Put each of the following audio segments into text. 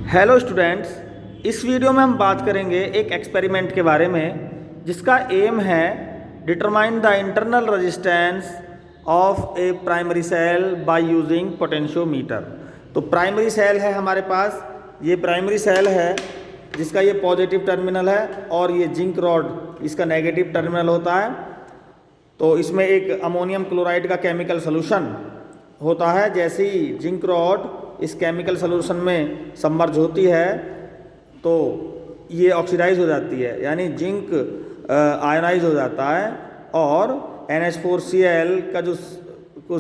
Hello students, इस video में हम बात करेंगे एक एक्सपेरिमेंट के बारे में जिसका एम है determine the internal resistance of a primary cell by using potentiometer. तो प्राइमरी सेल है हमारे पास, ये प्राइमरी सेल है जिसका ये पॉजिटिव टर्मिनल है और ये जिंक रॉड इसका नेगेटिव टर्मिनल होता है। तो इसमें एक अमोनियम क्लोराइड का केमिकल सोल्यूशन होता है। जैसे ही जिंक रॉड इस केमिकल सोल्यूशन में सबमर्ज होती है तो ये ऑक्सीडाइज हो जाती है, यानी जिंक आयनाइज हो जाता है और NH4Cl का जो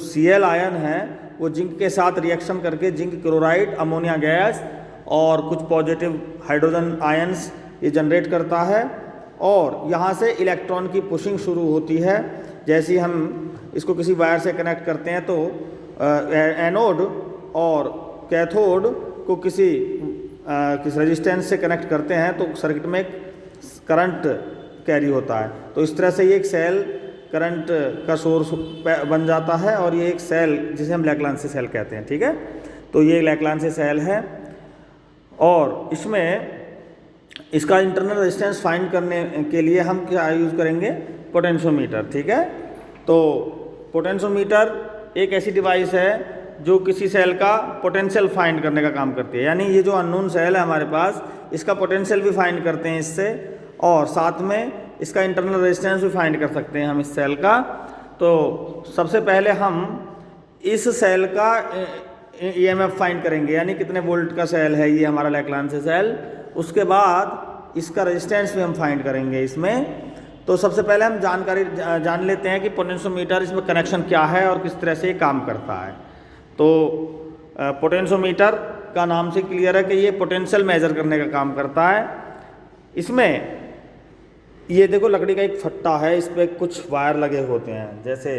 Cl आयन है वो जिंक के साथ रिएक्शन करके जिंक क्लोराइड, अमोनिया गैस और कुछ पॉजिटिव हाइड्रोजन आयंस ये जनरेट करता है और यहाँ से इलेक्ट्रॉन की पुशिंग शुरू होती है। जैसे ही हम इसको किसी वायर से कनेक्ट करते हैं तो एनोड और कैथोड को किसी रेजिस्टेंस से कनेक्ट करते हैं तो सर्किट में एक करंट कैरी होता है। तो इस तरह से ये एक सेल करंट का सोर्स बन जाता है और ये एक सेल जिसे हम लैक्लांसी सेल कहते हैं। ठीक है, तो ये लैक्लांसी सेल है और इसमें इसका इंटरनल रेजिस्टेंस फाइंड करने के लिए हम क्या यूज़ करेंगे? पोटेंशियोमीटर। ठीक है, तो पोटेंशियोमीटर एक ऐसी डिवाइस है जो किसी सेल का पोटेंशियल फाइंड करने का काम करती है, यानी ये जो अननोन सेल है हमारे पास इसका पोटेंशियल भी फाइंड करते हैं इससे और साथ में इसका इंटरनल रेजिस्टेंस भी फाइंड कर सकते हैं हम इस सेल का। तो सबसे पहले हम इस सेल का EMF फाइंड करेंगे, यानी कितने वोल्ट का सेल है ये हमारा लैक्लांसी सेल। उसके बाद इसका रेजिस्टेंस भी हम फाइंड करेंगे इसमें। तो सबसे पहले हम जानकारी जान लेते हैं कि पोटेंशियोमीटर इसमें कनेक्शन क्या है और किस तरह से ये काम करता है। तो पोटेंशियोमीटर का नाम से क्लियर है कि ये पोटेंशियल मेजर करने का काम करता है। इसमें ये देखो लकड़ी का एक फट्टा है, इस पर कुछ वायर लगे होते हैं, जैसे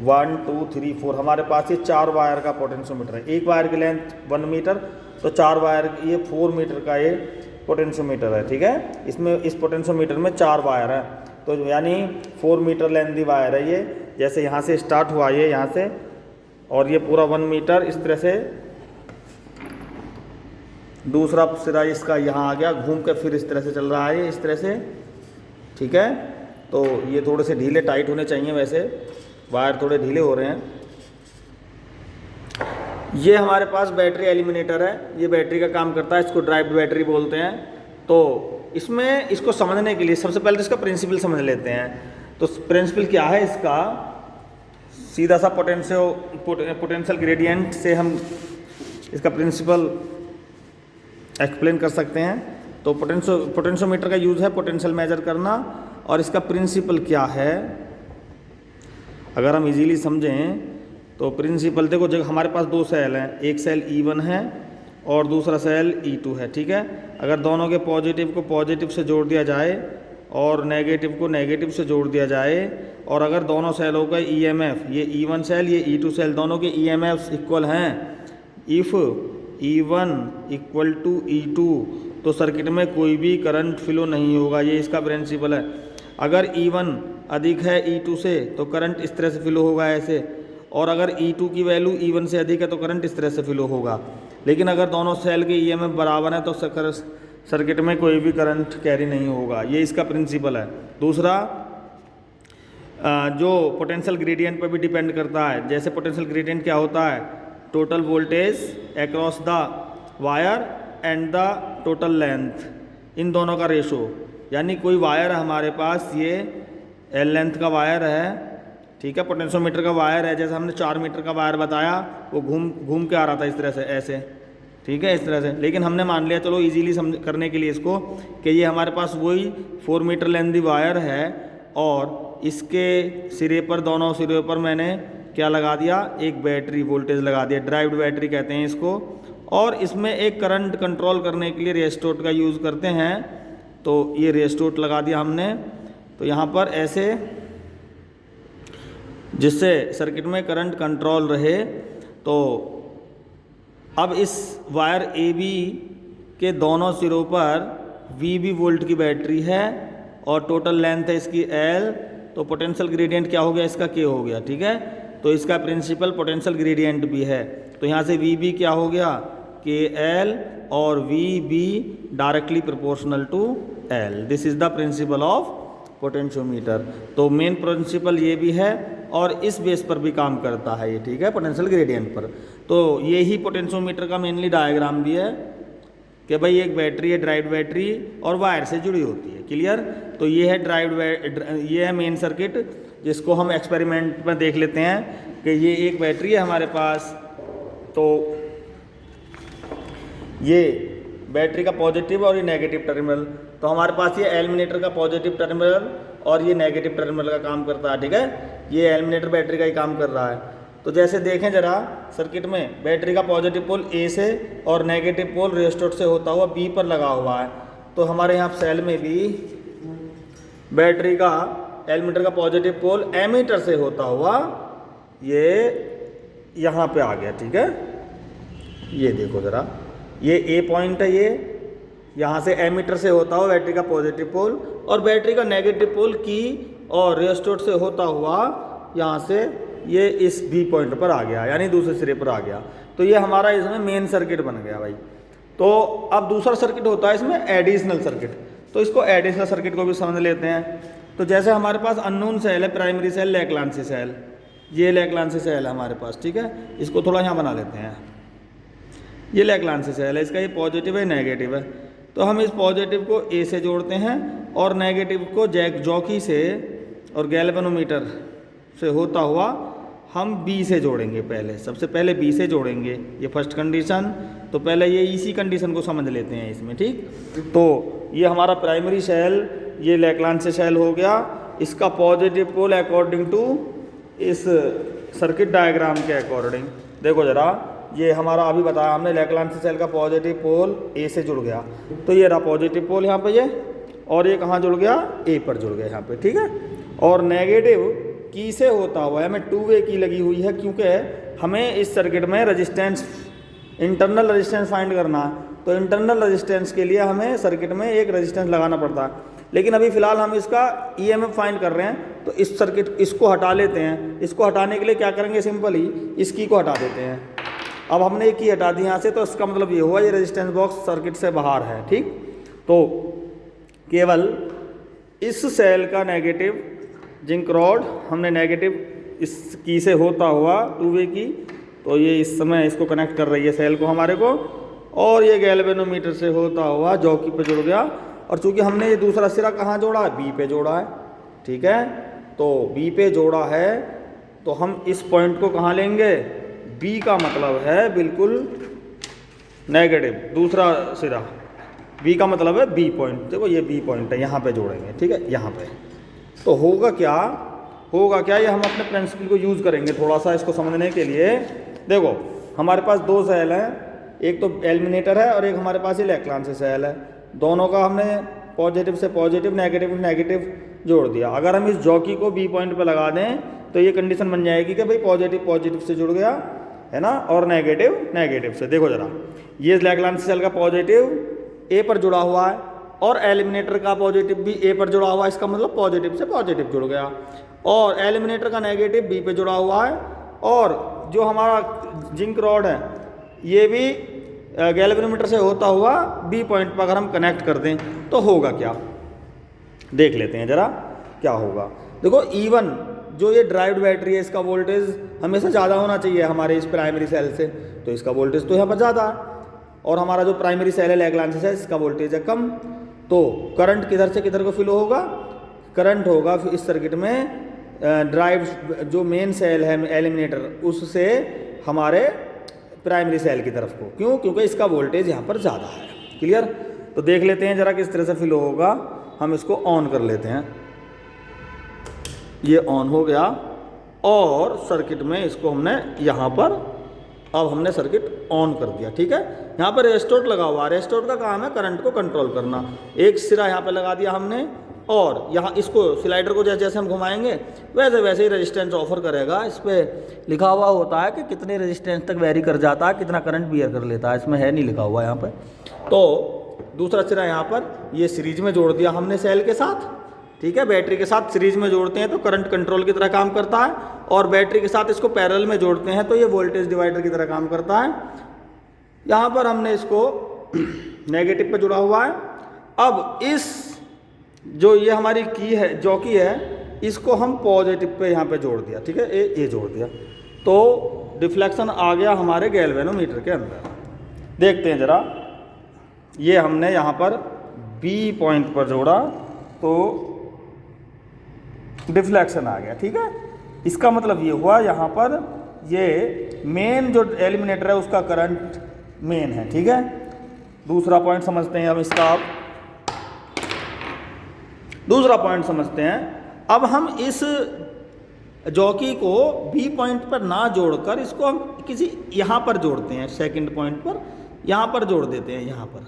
1 2 3 4 हमारे पास ये 4 वायर का पोटेंशियोमीटर है। एक वायर की लेंथ 1 मीटर, तो 4 वायर ये 4 मीटर का ये पोटेंशियोमीटर है। ठीक है, इसमें इस पोटेंशियोमीटर में 4 वायर है, तो यानी 4 मीटर लेंथ दी वायर है ये। जैसे यहाँ से स्टार्ट हुआ ये यहाँ से और ये पूरा 1 मीटर, इस तरह से दूसरा सिरा इसका यहाँ आ गया, घूम के फिर इस तरह से चल रहा है ये इस तरह से। ठीक है, तो ये थोड़े से ढीले टाइट होने चाहिए, वैसे वायर थोड़े ढीले हो रहे हैं। ये हमारे पास बैटरी एलिमिनेटर है, ये बैटरी का काम करता है, इसको ड्राइव्ड बैटरी बोलते हैं। तो इसमें इसको समझने के लिए सबसे पहले तो इसका प्रिंसिपल समझ लेते हैं। तो प्रिंसिपल क्या है इसका? सीधा सा पोटेंशियल ग्रेडियंट से हम इसका प्रिंसिपल एक्सप्लेन कर सकते हैं। तो पोटेंशियोमीटर का यूज़ है पोटेंशियल मेजर करना और इसका प्रिंसिपल क्या है अगर हम इजीली समझें तो प्रिंसिपल देखो, जब हमारे पास 2 सेल हैं, एक सेल E1 है और दूसरा सेल E2 है। ठीक है, अगर दोनों के पॉजिटिव को पॉजिटिव से जोड़ दिया जाए और नेगेटिव को नेगेटिव से जोड़ दिया जाए और अगर दोनों सेलों का EMF, ये E1 सेल ये E2 सेल, दोनों के EMF इक्वल हैं, if E1 equal to E2 तो सर्किट में कोई भी करंट फ्लो नहीं होगा। ये इसका प्रिंसिपल है। अगर E1 अधिक है E2 से तो करंट इस तरह से फ्लो होगा ऐसे, और अगर E2 की वैल्यू E1 से अधिक है तो करंट इस तरह से फ्लो होगा। लेकिन अगर दोनों सेल के EMF बराबर हैं तो सर्किट में कोई भी करंट कैरी नहीं होगा। ये इसका प्रिंसिपल है। दूसरा जो पोटेंशियल ग्रेडियंट पर भी डिपेंड करता है। जैसे पोटेंशियल ग्रेडियंट क्या होता है? Total voltage across the wire and the total length, इन दोनों का रेशो। यानी कोई वायर है हमारे पास, ये L लेंथ का वायर है। ठीक है, पोटेंशियोमीटर का वायर है, जैसे हमने 4 मीटर का वायर बताया, वो घूम के आ रहा था इस तरह से ऐसे। ठीक है, इस तरह से। लेकिन हमने मान लिया, चलो इजीली समझ करने के लिए इसको, कि ये हमारे पास वही 4 मीटर लेंथ दी वायर है और इसके सिरे पर, दोनों सिरे पर मैंने क्या लगा दिया? एक बैटरी वोल्टेज लगा दिया, ड्राइव्ड बैटरी कहते हैं इसको। और इसमें एक करंट कंट्रोल करने के लिए रेजिस्टोर का यूज़ करते हैं। तो ये रेजिस्टोर लगा दिया हमने, तो यहाँ पर ऐसे, जिससे सर्किट में करंट कंट्रोल रहे। तो अब इस वायर AB के दोनों सिरों पर VB वोल्ट की बैटरी है और टोटल लेंथ है इसकी L। तो पोटेंशियल ग्रेडियंट क्या हो गया? इसका K हो गया। ठीक है, तो इसका प्रिंसिपल पोटेंशियल ग्रेडियंट भी है। तो यहाँ से VB क्या हो गया? के एल और V B directly proportional to L. This is the principle of potentiometer. तो मेन प्रिंसिपल ये भी है और इस बेस पर भी काम करता है ये, ठीक है, पोटेंशियल ग्रेडियंट पर। तो ये ही पोटेंशियोमीटर का मेनली डायग्राम भी है कि भाई एक बैटरी है, ड्राइव बैटरी, और वायर से जुड़ी होती है। क्लियर? तो ये है ये है मेन सर्किट, जिसको हम एक्सपेरिमेंट में देख लेते हैं कि ये एक बैटरी है हमारे पास। तो ये बैटरी का पॉजिटिव और ये नेगेटिव टर्मिनल, तो हमारे पास ये एल्यूमिनेटर का पॉजिटिव टर्मिनल और ये नेगेटिव टर्मिनल का काम करता है, ठीक है। ये एल्यूमिनेटर बैटरी का ही काम कर रहा है। तो जैसे देखें जरा सर्किट में, बैटरी का पॉजिटिव पोल ए से और नेगेटिव पोल रेजिस्टर से होता हुआ बी पर लगा हुआ है। तो हमारे यहाँ सेल में भी बैटरी का एल्यूमिनेटर का पॉजिटिव पोल एमीटर से होता हुआ ये यहाँ पे आ गया, ठीक है। ये देखो ज़रा, ये ए पॉइंट है, ये यहाँ से एमीटर से होता हुआ बैटरी का पॉजिटिव पोल, और बैटरी का नेगेटिव पोल की और रेजिस्टर से होता हुआ यहाँ से ये इस बी पॉइंट पर आ गया, यानी दूसरे सिरे पर आ गया। तो ये हमारा इसमें मेन सर्किट बन गया भाई। तो अब दूसरा सर्किट होता है इसमें एडिशनल सर्किट। तो इसको एडिशनल सर्किट को भी समझ लेते हैं। तो जैसे हमारे पास अननोन सेल है, प्राइमरी सेल, लैग्रांज सेल, ये लैग्रांज सेल है हमारे पास, ठीक है। इसको थोड़ा यहाँ बना लेते हैं। ये लैग्रांज सेल है, इसका ये पॉजिटिव है, नेगेटिव है। तो हम इस पॉजिटिव को ए से जोड़ते हैं और नेगेटिव को जॉकी से और गैल्वेनोमीटर से होता हुआ हम बी से जोड़ेंगे। पहले सबसे पहले बी से जोड़ेंगे, ये फर्स्ट कंडीशन। तो पहले ये इसी कंडीशन को समझ लेते हैं इसमें, ठीक। तो ये हमारा प्राइमरी सेल, ये लैग्रांज सेल हो गया। इसका पॉजिटिव पोल अकॉर्डिंग टू इस सर्किट डायग्राम के अकॉर्डिंग, देखो ज़रा, ये हमारा अभी बताया हमने, लैग्रांज सेल का पॉजिटिव पोल ए से जुड़ गया। तो ये रहा पॉजिटिव पोल यहाँ पे ये, और ये कहाँ जुड़ गया? ए पर जुड़ गया यहाँ पे, ठीक है। और नेगेटिव की से होता हुआ है, हमें 2 वे की लगी हुई है, क्योंकि हमें इस सर्किट में रेजिस्टेंस, इंटरनल रेजिस्टेंस फाइंड करना है। तो इंटरनल रेजिस्टेंस के लिए हमें सर्किट में एक रेजिस्टेंस लगाना पड़ता है। लेकिन अभी फ़िलहाल हम इसका ईएमएफ फाइंड कर रहे हैं, तो इस सर्किट इसको हटा लेते हैं। इसको हटाने के लिए क्या करेंगे? सिंपल ही इस की को हटा देते हैं। अब हमने एक की हटा दी यहाँ से, तो इसका मतलब ये हुआ ये रेजिस्टेंस बॉक्स सर्किट से बाहर है, ठीक। तो केवल इस सेल का नेगेटिव जिंक रॉड हमने नेगेटिव इस की से होता हुआ 2 वे की, तो ये इस समय इसको कनेक्ट कर रही है सेल को हमारे को, और ये गैल्वेनोमीटर से होता हुआ जॉकी पे जुड़ गया। और चूंकि हमने ये दूसरा सिरा कहाँ जोड़ा है? बी पे जोड़ा है, ठीक है। तो बी पे जोड़ा है, तो हम इस पॉइंट को कहाँ लेंगे? बी का मतलब है बिल्कुल नेगेटिव, दूसरा सिरा। बी का मतलब है बी पॉइंट, देखो ये बी पॉइंट है, यहाँ पे जोड़ेंगे, ठीक है, यहाँ पे। तो होगा क्या? ये हम अपने प्रिंसिपल को यूज़ करेंगे थोड़ा सा इसको समझने के लिए। देखो हमारे पास 2 सेल हैं, एक तो एल्यूमिनेटर है और एक हमारे पास ये लैग्रांज सेल है। दोनों का हमने पॉजिटिव से पॉजिटिव, नेगेटिव नेगेटिव जोड़ दिया। अगर हम इस जॉकी को बी पॉइंट पे लगा दें तो ये कंडीशन बन जाएगी कि भाई पॉजिटिव पॉजिटिव से जुड़ गया है ना, और नेगेटिव नेगेटिव से। देखो जरा, ये लैग्रांज सेल का पॉजिटिव ए पर जुड़ा हुआ है और एल्यूमिनेटर का पॉजिटिव भी ए पर जुड़ा हुआ है, इसका मतलब पॉजिटिव से पॉजिटिव जुड़ गया। और एल्यूमिनेटर का नेगेटिव बी पे जुड़ा हुआ है, और जो हमारा जिंक रॉड है ये भी गैल्वेनोमीटर से होता हुआ बी पॉइंट पर अगर हम कनेक्ट कर दें तो होगा क्या, देख लेते हैं जरा क्या होगा। देखो E1 जो ये ड्राइव्ड बैटरी है, इसका वोल्टेज हमेशा ज़्यादा होना चाहिए हमारे इस प्राइमरी सेल से, तो इसका वोल्टेज तो यहाँ पर ज़्यादा है। और हमारा जो प्राइमरी सेल है लैग्रांज सेल, इसका वोल्टेज है कम। तो करंट किधर से किधर को फ्लो होगा? करंट होगा इस सर्किट में ड्राइव जो मेन सेल है एल्यूमिनेटर, उससे हमारे प्राइमरी सेल की तरफ को। क्यों? क्योंकि इसका वोल्टेज यहाँ पर ज़्यादा है। क्लियर? तो देख लेते हैं जरा किस तरह से फ्लो होगा। हम इसको ऑन कर लेते हैं, ये ऑन हो गया, और सर्किट में इसको हमने यहाँ पर, अब हमने सर्किट ऑन कर दिया, ठीक है। यहाँ पर रेजिस्टर लगा हुआ है, रेजिस्टर का काम है करंट को कंट्रोल करना। एक सिरा यहाँ पे लगा दिया हमने, और यहाँ इसको स्लाइडर को जैसे जैसे हम घुमाएंगे वैसे वैसे ही रेजिस्टेंस ऑफर करेगा। इस पर लिखा हुआ होता है कि कितने रेजिस्टेंस तक वेरी कर जाता है, कितना करंट बियर कर लेता है, इसमें है नहीं लिखा हुआ यहाँ पर। तो दूसरा सिरा यहाँ पर ये सीरीज में जोड़ दिया हमने सेल के साथ, ठीक है। बैटरी के साथ सीरीज में जोड़ते हैं तो करंट कंट्रोल की तरह काम करता है, और बैटरी के साथ इसको पैरेलल में जोड़ते हैं तो ये वोल्टेज डिवाइडर की तरह काम करता है। यहाँ पर हमने इसको नेगेटिव पे जुड़ा हुआ है। अब इस जो ये हमारी की है जॉकी है, इसको हम पॉजिटिव पे यहाँ पे जोड़ दिया, ठीक है, ये जोड़ दिया, तो डिफ्लेक्शन आ गया हमारे गैल्वेनोमीटर के अंदर। देखते हैं ज़रा, ये हमने यहाँ पर बी पॉइंट पर जोड़ा तो डिफ्लेक्शन आ गया, ठीक है। इसका मतलब ये हुआ यहाँ पर ये मेन जो एलिमिनेटर है उसका करंट मेन है, ठीक है। दूसरा पॉइंट समझते हैं हम इसका। अब दूसरा पॉइंट समझते हैं। अब हम इस जॉकी को बी पॉइंट पर ना जोड़कर इसको हम किसी यहाँ पर जोड़ते हैं, सेकंड पॉइंट पर यहाँ पर जोड़ देते हैं यहाँ पर।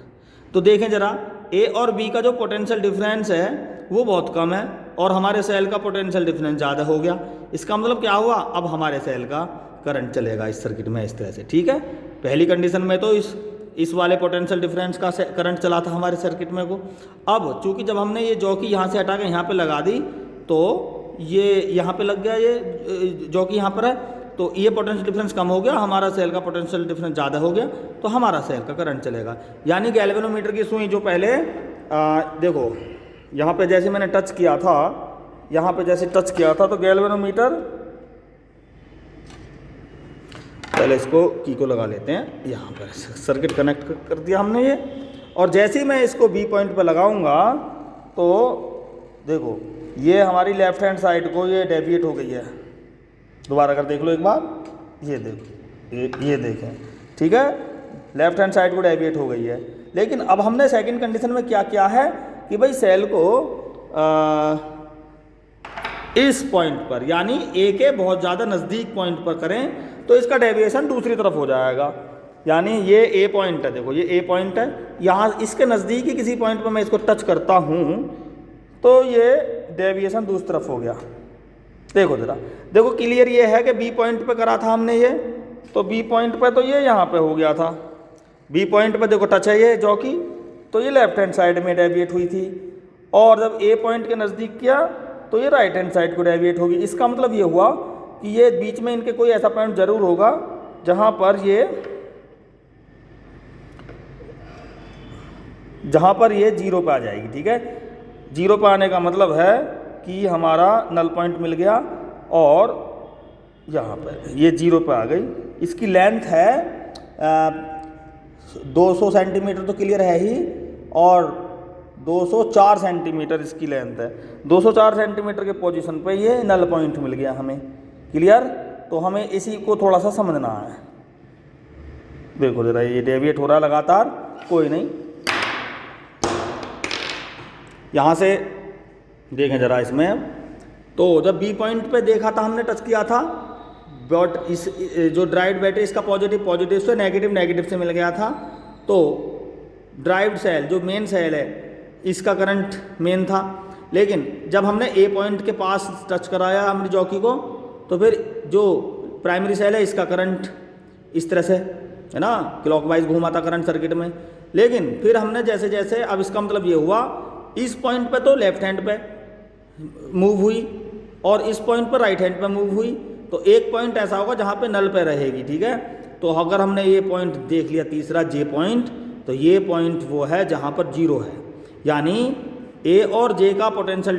तो देखें ज़रा, ए और बी का जो पोटेंशियल डिफरेंस है वो बहुत कम है और हमारे सेल का पोटेंशियल डिफरेंस ज़्यादा हो गया। इसका मतलब क्या हुआ, अब हमारे सेल का करंट चलेगा इस सर्किट में इस तरह से, ठीक है। पहली कंडीशन में तो इस वाले पोटेंशियल डिफरेंस का करंट चला था हमारे सर्किट में को। अब चूंकि जब हमने ये जॉकी यहाँ से हटा के यहाँ पे लगा दी तो ये यहाँ पे लग गया, ये जॉकी यहाँ पर है, तो ये पोटेंशियल डिफरेंस कम हो गया, हमारा सेल का पोटेंशियल डिफरेंस ज़्यादा हो गया, तो हमारा सेल का करंट चलेगा। यानी गैल्वेनोमीटर की सुई जो पहले देखो यहाँ पे जैसे मैंने टच किया था, यहाँ पे जैसे टच किया था तो गैल्वेनोमीटर, पहले इसको की को लगा लेते हैं, यहाँ पर सर्किट कनेक्ट कर दिया हमने ये, और जैसे ही मैं इसको बी पॉइंट पर लगाऊंगा तो देखो ये हमारी लेफ्ट हैंड साइड को ये डेविएट हो गई है। दोबारा कर देख लो एक बार, ये देखो, ये देखें, ठीक है, लेफ्ट हैंड साइड को डेविएट हो गई है। लेकिन अब हमने सेकंड कंडीशन में क्या किया है कि भाई सेल को इस पॉइंट पर यानी ए के बहुत ज़्यादा नज़दीक पॉइंट पर करें तो इसका डेविएशन दूसरी तरफ हो जाएगा। यानी ये ए पॉइंट है, देखो ये ए पॉइंट है, यहाँ इसके नज़दीक ही किसी पॉइंट पर मैं इसको टच करता हूँ तो ये डेविएशन दूसरी तरफ हो गया। देखो ज़रा, देखो क्लियर ये है कि बी पॉइंट पे करा था हमने ये, तो बी पॉइंट पे तो ये यहाँ पे हो गया था, बी पॉइंट पे देखो टच है ये जॉकी, तो ये लेफ्ट हैंड साइड में डेविएट हुई थी, और जब ए पॉइंट के नज़दीक किया तो ये राइट हैंड साइड को डेविएट होगी। इसका मतलब ये हुआ कि ये बीच में इनके कोई ऐसा पॉइंट जरूर होगा जहाँ पर ये जीरो पे आ जाएगी, ठीक है। जीरो पे आने का मतलब है कि हमारा नल पॉइंट मिल गया और यहाँ पर ये जीरो पे आ गई। इसकी लेंथ है 200 सेंटीमीटर तो क्लियर है ही, और 204 सेंटीमीटर इसकी लेंथ है। 204 सेंटीमीटर के पोजीशन पे ये नल पॉइंट मिल गया हमें, क्लियर। तो हमें इसी को थोड़ा सा समझना है। देखो जरा, ये डेविएट हो रहा है लगातार, कोई नहीं, यहाँ से देखें ज़रा इसमें, तो जब बी पॉइंट पे देखा था हमने, टच किया था, बट इस जो ड्राइव्ड बैटरी इसका पॉजिटिव से नेगेटिव से मिल गया था, तो ड्राइव्ड सेल जो मेन सेल है इसका करंट मेन था। लेकिन जब हमने ए पॉइंट के पास टच कराया हमने जॉकी को, तो फिर जो प्राइमरी सेल है इसका करंट इस तरह से है ना, क्लॉकवाइज घूमा था करंट सर्किट में। लेकिन फिर हमने जैसे जैसे, अब इसका मतलब ये हुआ इस पॉइंट पे तो लेफ्ट हैंड पे मूव हुई और इस पॉइंट पर राइट हैंड पे मूव हुई, तो एक पॉइंट ऐसा होगा जहाँ पे नल पे रहेगी, ठीक है। तो अगर हमने ये पॉइंट देख लिया तीसरा जे पॉइंट, तो ये पॉइंट वो है जहाँ पर जीरो है। यानी ए और जे का पोटेंशियल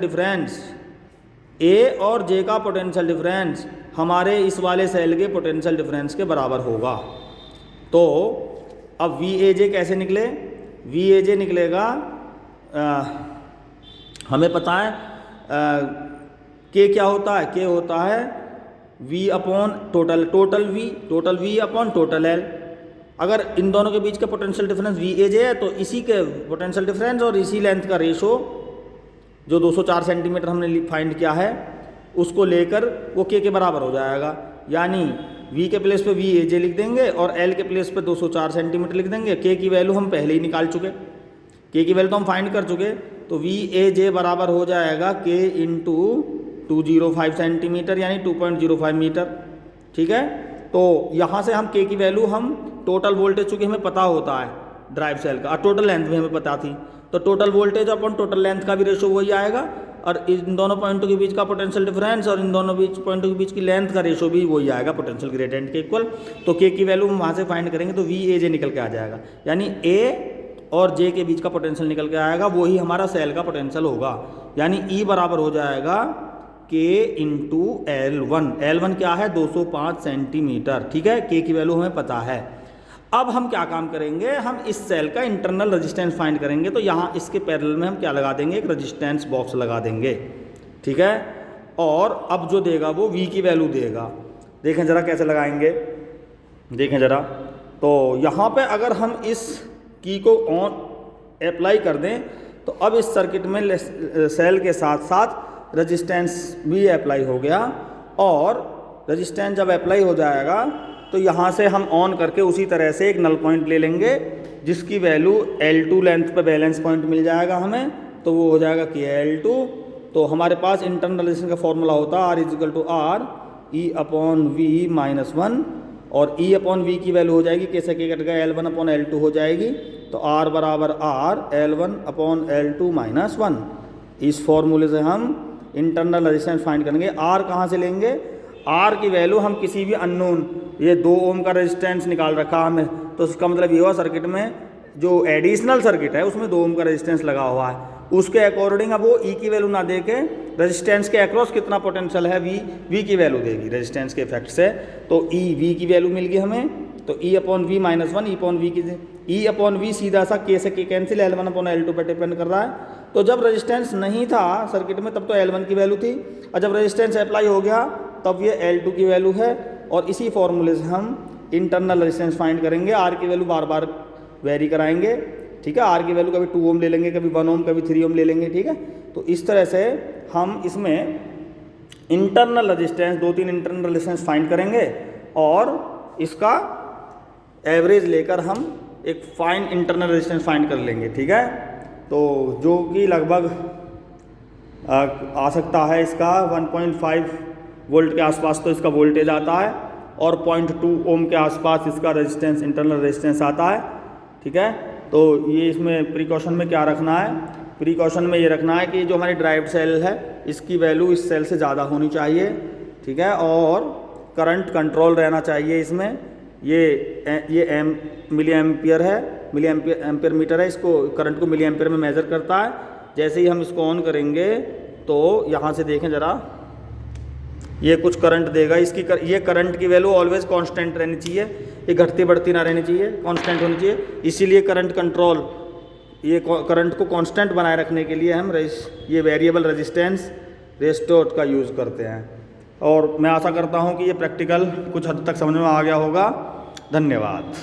डिफरेंस हमारे इस वाले सेल के पोटेंशियल डिफरेंस के बराबर होगा। तो अब वी ए जे कैसे निकले, वी ए जे निकलेगा, हमें पता है के क्या होता है, के होता है V upon total V upon total L. अगर इन दोनों के बीच का potential difference V A J है तो इसी के पोटेंशियल डिफरेंस और इसी लेंथ का रेशो जो 204 सेंटीमीटर हमने फाइंड किया है उसको लेकर वो के बराबर हो जाएगा। यानी v के प्लेस पे वी ए जे लिख देंगे और l के प्लेस पे 204 सेंटीमीटर लिख देंगे। k की वैल्यू हम पहले ही निकाल चुके, k की वैल्यू तो हम फाइंड कर चुके, तो वी ए जे बराबर हो जाएगा k इंटू 205 सेंटीमीटर यानी 2.05 मीटर, ठीक है। तो यहाँ से हम k की वैल्यू, हम टोटल वोल्टेज चूँकि हमें पता होता है ड्राइव सेल का और टोटल लेंथ भी हमें पता थी, तो टोटल वोल्टेज अपन टोटल लेंथ का भी रेशो वही आएगा और इन दोनों पॉइंटों के बीच का पोटेंशियल डिफरेंस और इन दोनों पॉइंटों के बीच की लेंथ का रेशो भी वही आएगा पोटेंशियल ग्रेडियंट के इक्वल। तो के की वैल्यू हम वहाँ से फाइंड करेंगे तो वी ए जे निकल के आ जाएगा, यानी ए और जे के बीच का पोटेंशियल निकल के आएगा, वही हमारा सेल का पोटेंशियल होगा। यानी ई बराबर हो जाएगा के इंटू L1 क्या है 205 सेंटीमीटर, ठीक है। के की वैल्यू हमें पता है। अब हम क्या काम करेंगे, हम इस सेल का इंटरनल रेजिस्टेंस फाइंड करेंगे। तो यहाँ इसके पैरेलल में हम क्या लगा देंगे, एक रेजिस्टेंस बॉक्स लगा देंगे, ठीक है। और अब जो देगा वो V की वैल्यू देगा। देखें ज़रा कैसे लगाएंगे, देखें ज़रा। तो यहाँ पे अगर हम इस की को ऑन अप्लाई कर दें तो अब इस सर्किट में सेल के साथ साथ रेजिस्टेंस भी अप्लाई हो गया, और रेजिस्टेंस जब अप्लाई हो जाएगा तो यहाँ से हम ऑन करके उसी तरह से एक नल पॉइंट ले लेंगे जिसकी वैल्यू L2 लेंथ पे बैलेंस पॉइंट मिल जाएगा हमें, तो वो हो जाएगा कि L2। तो हमारे पास इंटरनल रेजिस्टेंस का फॉर्मूला होता है R E upon V minus 1, और E अपॉन V की वैल्यू हो जाएगी, कैसे के कट गया L1 अपॉन L2 हो जाएगी। तो R बराबर R L1 upon L2 minus 1। इस फॉर्मूले से हम इंटरनल रेजिस्टेंस फाइंड करेंगे। R कहाँ से लेंगे, R की वैल्यू हम किसी भी अननोन, ये 2 ओम का रेजिस्टेंस निकाल रखा हमें, तो उसका मतलब ये हुआ सर्किट में जो एडिशनल सर्किट है उसमें 2 ओम का रेजिस्टेंस लगा हुआ है, उसके अकॉर्डिंग अब वो ई की वैल्यू ना दे के रेजिस्टेंस के अक्रॉस कितना पोटेंशियल है वी की वैल्यू देगी रेजिस्टेंस के इफेक्ट से। तो वी की वैल्यू मिल गई हमें, तो E upon V minus 1, E upon V की ई अपॉन वी सीधा सा के से के कैंसिल, L1 अपॉन L2 पर डिपेंड कर रहा है। तो जब रेजिस्टेंस नहीं था सर्किट में तब तो L1 की वैल्यू थी, और जब रेजिस्टेंस अप्लाई हो गया तब ये L2 की वैल्यू है। और इसी फॉर्मूले से हम इंटरनल रेजिस्टेंस फाइंड करेंगे। R की वैल्यू बार बार वेरी कराएंगे, ठीक है। R की वैल्यू कभी 2 ओम ले लेंगे, कभी 1 ओम, कभी 3 ओम ले लेंगे, ठीक है। तो इस तरह से हम इसमें internal resistance 2-3 internal resistance find करेंगे, और इसका एवरेज लेकर हम एक फाइन इंटरनल रेजिस्टेंस फाइंड कर लेंगे, ठीक है। तो जो कि लगभग आ सकता है इसका 1.5 वोल्ट के आसपास तो इसका वोल्टेज आता है, और 0.2 ओम के आसपास इसका रेजिस्टेंस इंटरनल रेजिस्टेंस आता है, ठीक है। तो ये इसमें प्रिकॉशन में क्या रखना है, प्रिकॉशन में ये रखना है कि जो हमारी ड्राइव्ड सेल है इसकी वैल्यू इस सेल से ज़्यादा होनी चाहिए, ठीक है। और करंट कंट्रोल रहना चाहिए इसमें। ये मिली एम्पियर है, मिली एम्पियर मीटर है, इसको करंट को मिली एम्पियर में मेज़र करता है। जैसे ही हम इसको ऑन करेंगे तो यहाँ से देखें ज़रा, ये कुछ करंट देगा। ये करंट की वैल्यू ऑलवेज कांस्टेंट रहनी चाहिए, ये घटती बढ़ती ना रहनी चाहिए, कांस्टेंट होनी चाहिए। इसीलिए करंट कंट्रोल, ये करंट को कांस्टेंट बनाए रखने के लिए हम ये वेरिएबल रेजिस्टेंस रेस्टोर का यूज़ करते हैं। और मैं आशा करता हूँ कि ये प्रैक्टिकल कुछ हद तक समझ में आ गया होगा। धन्यवाद।